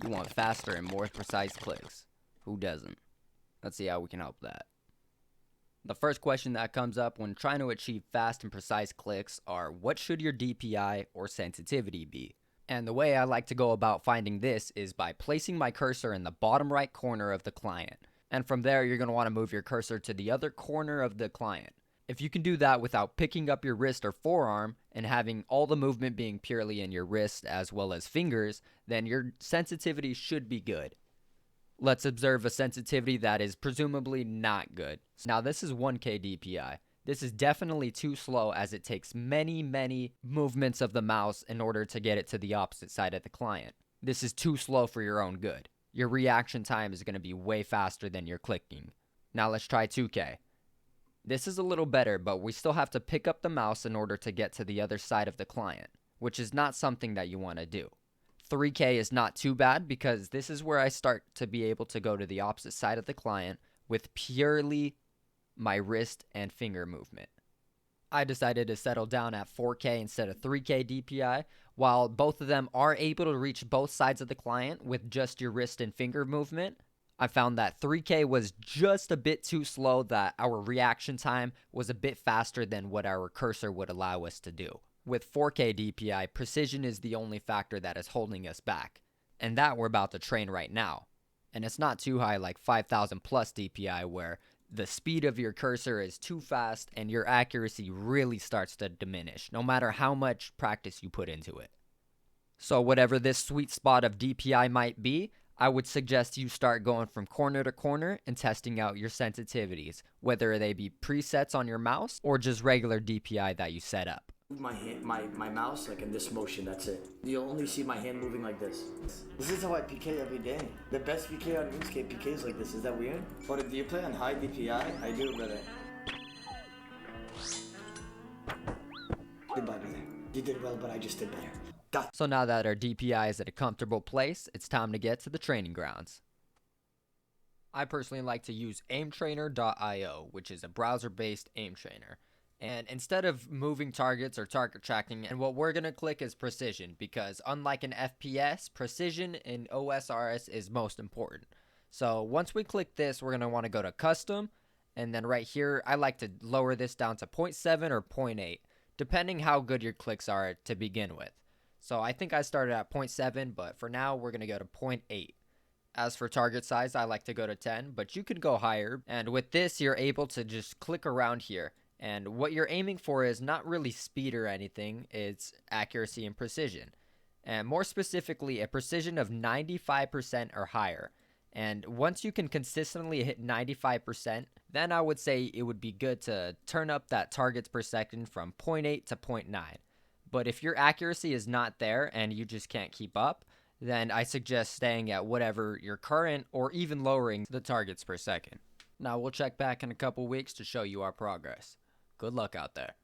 You want faster and more precise clicks. Who doesn't? Let's see how we can help that. The first question that comes up when trying to achieve fast and precise clicks are, what should your DPI or sensitivity be? And the way I like to go about finding this is by placing my cursor in the bottom right corner of the client. And from there, you're going to want to move your cursor to the other corner of the client. If you can do that without picking up your wrist or forearm and having all the movement being purely in your wrist as well as fingers, then your sensitivity should be good. Let's observe a sensitivity that is presumably not good. Now this is 1K DPI. This is definitely too slow as it takes many movements of the mouse in order to get it to the opposite side of the client. This is too slow for your own good. Your reaction time is going to be way faster than your clicking. Now let's try 2K. This is a little better, but we still have to pick up the mouse in order to get to the other side of the client, which is not something that you want to do. 3K is not too bad because this is where I start to be able to go to the opposite side of the client with purely my wrist and finger movement. I decided to settle down at 4K instead of 3K DPI. While both of them are able to reach both sides of the client with just your wrist and finger movement, I found that 3K was just a bit too slow, that our reaction time was a bit faster than what our cursor would allow us to do. With 4K DPI, precision is the only factor that is holding us back, and that we're about to train right now. And it's not too high like 5000 plus DPI where the speed of your cursor is too fast and your accuracy really starts to diminish, no matter how much practice you put into it. So whatever this sweet spot of DPI might be, I would suggest you start going from corner to corner and testing out your sensitivities, whether they be presets on your mouse or just regular DPI that you set up. My hand, my mouse, like in this motion, that's it. You'll only see my hand moving like this. This is how I PK every day. The best PK on RuneScape PKs like this. Is that weird? But if you play on high DPI, I do, brother. Goodbye, brother. You did well, but I just did better. So now that our DPI is at a comfortable place, it's time to get to the training grounds. I personally like to use AimTrainer.io, which is a browser-based aim trainer. And instead of moving targets or target tracking, and what we're going to click is precision, because unlike an FPS, precision in OSRS is most important. So once we click this, we're going to want to go to custom, and then right here, I like to lower this down to 0.7 or 0.8, depending how good your clicks are to begin with. So I think I started at 0.7, but for now, we're going to go to 0.8. As for target size, I like to go to 10, but you could go higher. And with this, you're able to just click around here. And what you're aiming for is not really speed or anything, it's accuracy and precision. And more specifically, a precision of 95% or higher. And once you can consistently hit 95%, then I would say it would be good to turn up that targets per second from 0.8 to 0.9. But if your accuracy is not there and you just can't keep up, then I suggest staying at whatever your current or even lowering the targets per second. Now we'll check back in a couple weeks to show you our progress. Good luck out there.